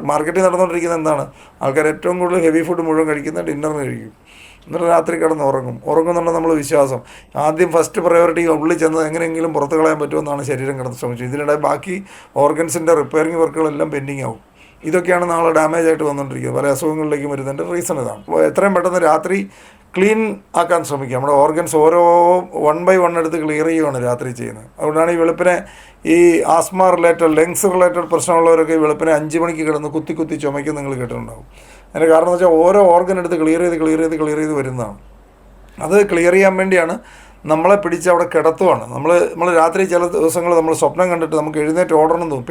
മാർക്കറ്റിൽ നടന്നുകൊണ്ടിരിക്കുന്നത് എന്താണ്? ആൾക്കാർ ഏറ്റവും കൂടുതൽ ഹെവി ഫുഡ് മുഴുവൻ കഴിക്കുന്നത് ഡിന്നറിന് കഴിക്കും, എന്നിട്ട് രാത്രി കിടന്ന് ഉറങ്ങുന്നുണ്ടെന്ന് നമ്മൾ വിശ്വാസം. ആദ്യം ഫസ്റ്റ് പ്രയോറിറ്റി ഉള്ളിൽ ചെന്ന് എങ്ങനെയെങ്കിലും പുറത്ത് കളയാൻ പറ്റുമെന്നാണ് ശരീരം കിടന്ന് ശ്രമിച്ചത്. ഇതിനിടെ ബാക്കി ഓർഗൻസിൻ്റെ റിപ്പയറിങ് വർക്കുകളെല്ലാം പെൻഡിങ് ആവും. ഇതൊക്കെയാണ് നാളെ ഡാമേജ് ആയിട്ട് വന്നുകൊണ്ടിരിക്കുന്നത്. പല അസുഖങ്ങളിലേക്കും വരുന്നതിൻ്റെ റീസൺ ഇതാണ്. എത്രയും പെട്ടെന്ന് രാത്രി ക്ലീൻ ആക്കാൻ ശ്രമിക്കുക. നമ്മുടെ ഓർഗൻസ് ഓരോ 1 by 1 എടുത്ത് ക്ലിയർ ചെയ്യുകയാണ് രാത്രി ചെയ്യുന്നത്. അതുകൊണ്ടാണ് ഈ വെളുപ്പിനെ ഈ ആസ്മ റിലേറ്റഡ്, ലങ്സ് റിലേറ്റഡ് പ്രശ്നമുള്ളവരൊക്കെ ഈ വെളുപ്പിനെ 5 മണിക്ക് കിടന്ന് കുത്തി ചുമയ്ക്കും നിങ്ങൾ കേട്ടിട്ടുണ്ടാവും. അതിൻ്റെ കാരണം എന്ന് വെച്ചാൽ ഓരോ ഓർഗൻ എടുത്ത് ക്ലിയർ ചെയ്ത് വരുന്നതാണ്. അത് ക്ലിയർ ചെയ്യാൻ വേണ്ടിയാണ് നമ്മളെ പിടിച്ച് അവിടെ കിടത്തുവാണ്. നമ്മൾ രാത്രി ചില ദിവസങ്ങൾ നമ്മൾ സ്വപ്നം കണ്ടിട്ട് നമുക്ക് എഴുന്നേറ്റ് ഓടണം തോന്നും.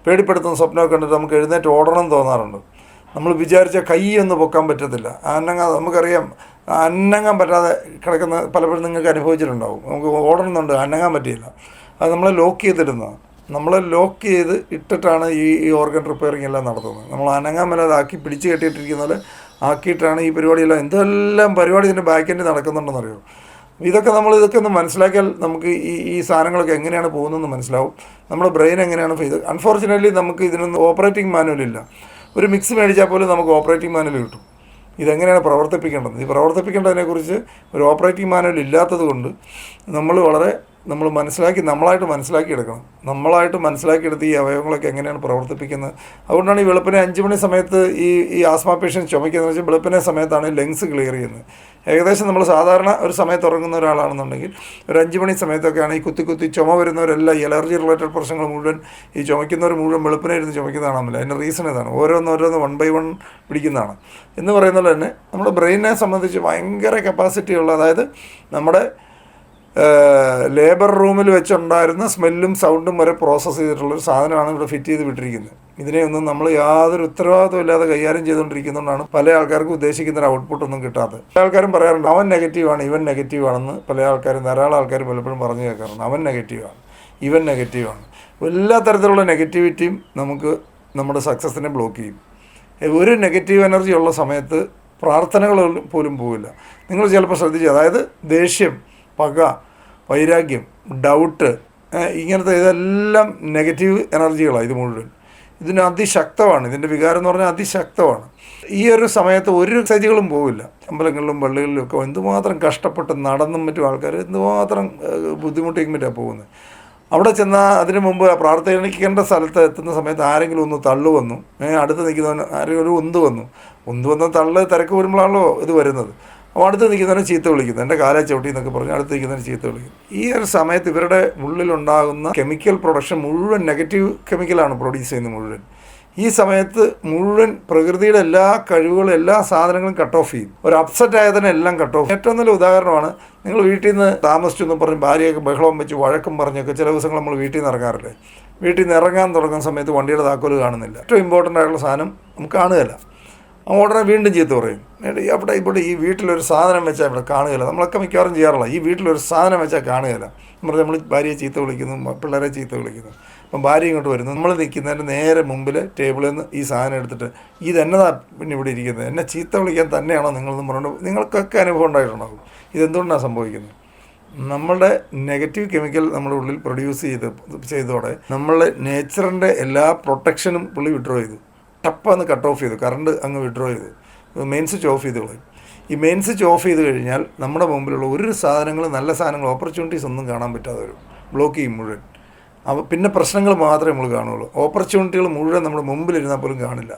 പേടിപ്പെടുത്തുന്ന സ്വപ്നമൊക്കെ കണ്ടിട്ട് നമുക്ക് എഴുന്നേറ്റ് ഓടണം തോന്നാറുണ്ട്. നമ്മൾ വിചാരിച്ച കൈയൊന്നും പൊക്കാൻ പറ്റത്തില്ല. നമുക്കറിയാം, അനങ്ങാൻ പറ്റാതെ കിടക്കുന്ന പലപ്പോഴും നിങ്ങൾക്ക് അനുഭവിച്ചിട്ടുണ്ടാവും. നമുക്ക് ഓടണമെന്നുണ്ട്, അനങ്ങാൻ പറ്റിയില്ല. അത് നമ്മളെ ലോക്ക് ചെയ്തിടുന്നതാണ്. നമ്മളെ ലോക്ക് ചെയ്ത് ഇട്ടിട്ടാണ് ഈ ഓർഗൻ റിപ്പയറിങ് എല്ലാം നടത്തുന്നത്. നമ്മൾ അനങ്ങാൻ മേലാതാക്കി പിടിച്ച് കെട്ടിയിട്ടിരിക്കുന്നത് ആക്കിയിട്ടാണ് ഈ പരിപാടിയെല്ലാം. എന്തെല്ലാം പരിപാടി ഇതിൻ്റെ ബാക്കെൻഡ് നടക്കുന്നുണ്ടെന്നറിയോ? ഇതൊക്കെ ഒന്ന് മനസ്സിലാക്കിയാൽ നമുക്ക് ഈ സാധനങ്ങളൊക്കെ എങ്ങനെയാണ് പോകുന്നതെന്ന് മനസ്സിലാവും. നമ്മുടെ ബ്രെയിൻ എങ്ങനെയാണ് ഇത്. അൺഫോർച്ചുനേറ്റ്ലി നമുക്ക് ഇതിനൊന്നും ഓപ്പറേറ്റിംഗ് മാനുവലില്ല. ഒരു മിക്സ് മേടിച്ചാൽ പോലും നമുക്ക് ഓപ്പറേറ്റിംഗ് മാനുവൽ കിട്ടും. ഇതെങ്ങനെയാണ് പ്രവർത്തിപ്പിക്കേണ്ടത്, ഈ പ്രവർത്തിപ്പിക്കേണ്ടതിനെക്കുറിച്ച് ഒരു ഓപ്പറേറ്റിംഗ് മാനുവൽ ഇല്ലാത്തത് കൊണ്ട് നമ്മളായിട്ട് മനസ്സിലാക്കിയെടുക്കണം. നമ്മളായിട്ട് മനസ്സിലാക്കിയെടുത്ത് ഈ അവയവങ്ങളൊക്കെ എങ്ങനെയാണ് പ്രവർത്തിപ്പിക്കുന്നത്. അതുകൊണ്ടാണ് ഈ വെളുപ്പിനെ 5 മണി സമയത്ത് ഈ ആസ്മ പേഷ്യൻസ് ചുമയ്ക്കുന്നത് വെച്ചാൽ വെളുപ്പിനെ സമയത്താണ് ലെങ്സ് ക്ലിയർ ചെയ്യുന്നത്. ഏകദേശം നമ്മൾ സാധാരണ ഒരു സമയത്ത് ഉറങ്ങുന്ന ഒരാളാണെന്നുണ്ടെങ്കിൽ ഒരു 5 മണി സമയത്തൊക്കെയാണ് ഈ കുത്തി ചുമ വരുന്നവരെല്ലാം, ഈ അലർജി റിലേറ്റഡ് പ്രശ്നങ്ങൾ മുഴുവൻ, ഈ ചുമയ്ക്കുന്നവർ മുഴുവൻ വെളുപ്പിനെ ഇരുന്ന് ചുമയ്ക്കുന്നതാണല്ലോ. അതിൻ്റെ റീസൺ ഇതാണ്. ഓരോന്ന് 1 by 1 പിടിക്കുന്നതാണ് എന്ന് പറയുന്നത് തന്നെ. നമ്മുടെ ബ്രെയിനിനെ സംബന്ധിച്ച് ഭയങ്കര കപ്പാസിറ്റിയുള്ള, അതായത് നമ്മുടെ ലേബർ റൂമിൽ വെച്ചുണ്ടായിരുന്ന സ്മെല്ലും സൗണ്ടും വരെ പ്രോസസ്സ് ചെയ്തിട്ടുള്ളൊരു സാധനമാണ് ഇവിടെ ഫിറ്റ് ചെയ്ത് വിട്ടിരിക്കുന്നത്. ഇതിനെയൊന്നും നമ്മൾ യാതൊരു ഉത്തരവാദിത്വം ഇല്ലാതെ കൈകാര്യം ചെയ്തുകൊണ്ടിരിക്കുന്നതുകൊണ്ടാണ് പല ആൾക്കാർക്കും ഉദ്ദേശിക്കുന്ന ഒരു ഔട്ട്പുട്ടൊന്നും കിട്ടാതെ. പല ആൾക്കാരും പറയാറുണ്ട് അവൻ നെഗറ്റീവാണ്, ഇവൻ നെഗറ്റീവാണെന്ന്. ധാരാളം ആൾക്കാർ പലപ്പോഴും പറഞ്ഞു കേൾക്കാറുണ്ട്. അവൻ നെഗറ്റീവാണ്, ഇവൻ നെഗറ്റീവാണ്. എല്ലാ തരത്തിലുള്ള നെഗറ്റിവിറ്റിയും നമുക്ക് നമ്മുടെ സക്സസിനെ ബ്ലോക്ക് ചെയ്യും. ഒരു നെഗറ്റീവ് എനർജി ഉള്ള സമയത്ത് പ്രാർത്ഥനകൾ പോലും പോവില്ല. നിങ്ങൾ ചിലപ്പോൾ ശ്രദ്ധിച്ചു, അതായത് ദേഷ്യം, പക, വൈരാഗ്യം, ഡൗട്ട്, ഇങ്ങനത്തെ ഇതെല്ലാം നെഗറ്റീവ് എനർജികളാണ്. ഇത് മുഴുവൻ ഇതിന് അതിശക്തമാണ്. ഇതിൻ്റെ വികാരം എന്ന് പറഞ്ഞാൽ അതിശക്തമാണ്. ഈ ഒരു സമയത്ത് ഒരു മെസ്സേജുകളും പോവില്ല. അമ്പലങ്ങളിലും പള്ളികളിലും ഒക്കെ എന്തുമാത്രം കഷ്ടപ്പെട്ട് നടന്നും മറ്റും ആൾക്കാർ എന്തുമാത്രം ബുദ്ധിമുട്ടിയും മറ്റാണ് പോകുന്നത്. അവിടെ ചെന്നാൽ അതിന് മുമ്പ് പ്രാർത്ഥനിക്കേണ്ട സ്ഥലത്ത് എത്തുന്ന സമയത്ത് ആരെങ്കിലും ഒന്ന് തള്ളു വന്നു, അടുത്ത് നിൽക്കുന്നവൻ ആരെങ്കിലും ഒരു ഉന്ത് വന്ന തള്ളു തിരക്ക് വരുമ്പോഴാണല്ലോ ഇത് വരുന്നത്. അപ്പോൾ അടുത്ത് നിൽക്കുന്നവനെ ചീത്ത വിളിക്കുന്നു, എൻ്റെ കാല ചവിട്ടി എന്നൊക്കെ പറഞ്ഞ് അടുത്ത് നിൽക്കുന്നവനെ ചീത്ത വിളിക്കുന്നു. ഈ ഒരു സമയത്ത് ഇവരുടെ ഉള്ളിലുണ്ടാകുന്ന കെമിക്കൽ പ്രൊഡക്ഷൻ മുഴുവൻ നെഗറ്റീവ് കെമിക്കലാണ് പ്രൊഡ്യൂസ് ചെയ്യുന്നത് മുഴുവൻ. ഈ സമയത്ത് മുഴുവൻ പ്രകൃതിയുടെ എല്ലാ കഴിവുകളും, എല്ലാ സാധനങ്ങളും കട്ട് ഓഫ് ചെയ്യും. ഒരു അപ്സെറ്റ് ആയതിനെ എല്ലാം കട്ട് ഓഫ്. ഏറ്റവും നല്ല ഉദാഹരണമാണ്, നിങ്ങൾ വീട്ടിൽ നിന്ന് താമസിച്ചു എന്ന് പറഞ്ഞ് ഭാര്യയൊക്കെ ബഹളവും വെച്ച് വഴക്കും പറഞ്ഞൊക്കെ ചില ദിവസങ്ങൾ നമ്മൾ വീട്ടിൽ നിന്ന് ഇറങ്ങാറില്ലേ? വീട്ടിൽ നിന്ന് ഇറങ്ങാൻ തുടങ്ങുന്ന സമയത്ത് വണ്ടിയുടെ താക്കോല് കാണുന്നില്ല. ഏറ്റവും ഇമ്പോർട്ടൻ്റ് ആയിട്ടുള്ള സാധനം നമുക്ക് കാണുകയില്ല. ഉടനെ വീണ്ടും ചീത്ത പറയും. ഇവിടെ ഈ വീട്ടിലൊരു സാധനം വെച്ചാൽ ഇവിടെ കാണുകയില്ല. നമ്മളൊക്കെ മിക്കവാറും ചെയ്യാറില്ല. ഈ വീട്ടിലൊരു സാധനം വെച്ചാൽ കാണുകയില്ല. നമ്മൾ ഭാര്യയെ ചീത്ത വിളിക്കുന്നു, പിള്ളേരെ ചീത്ത വിളിക്കുന്നു. അപ്പം ഭാര്യ ഇങ്ങോട്ട് വരുന്നു, നമ്മൾ നിൽക്കുന്നതിൻ്റെ നേരെ മുമ്പിൽ ടേബിളിൽ നിന്ന് ഈ സാധനം എടുത്തിട്ട് ഇതെന്നതാ പിന്നെ ഇവിടെ ഇരിക്കുന്നത്, എന്നെ ചീത്ത വിളിക്കാൻ തന്നെയാണോ നിങ്ങളെന്ന് പറഞ്ഞുകൊണ്ട് നിങ്ങൾക്കൊക്കെ അനുഭവം ഉണ്ടായിട്ടുണ്ടാകും. ഇതെന്തുകൊണ്ടാണ് സംഭവിക്കുന്നത്? നമ്മളുടെ നെഗറ്റീവ് കെമിക്കൽ നമ്മുടെ ഉള്ളിൽ പ്രൊഡ്യൂസ് ചെയ്തതോടെ നമ്മളുടെ നേച്ചറിൻ്റെ എല്ലാ പ്രൊട്ടക്ഷനും പുള്ളി വിഡ്രോ ചെയ്തു. ടപ്പാന്ന് കട്ട് ഓഫ് ചെയ്തു, കറണ്ട് അങ്ങ് വിഡ്രോ ചെയ്തു, മെയിൻ സ്വിച്ച് ഓഫ് ചെയ്ത് കളയും. ഈ മെയിൻ സ്വിച്ച് ഓഫ് ചെയ്ത് കഴിഞ്ഞാൽ നമ്മുടെ മുമ്പിലുള്ള ഒരു സാധനങ്ങൾ, നല്ല സാധനങ്ങൾ, ഓപ്പർച്യൂണിറ്റീസ് ഒന്നും കാണാൻ പറ്റാതെ വരും. ബ്ലോക്ക് ചെയ്യും മുഴുവൻ. അപ്പോൾ പിന്നെ പ്രശ്നങ്ങൾ മാത്രമേ നമ്മൾ കാണുള്ളൂ. ഓപ്പർച്യൂണിറ്റികൾ മുഴുവൻ നമ്മുടെ മുമ്പിലിരുന്നാൽ പോലും കാണില്ല.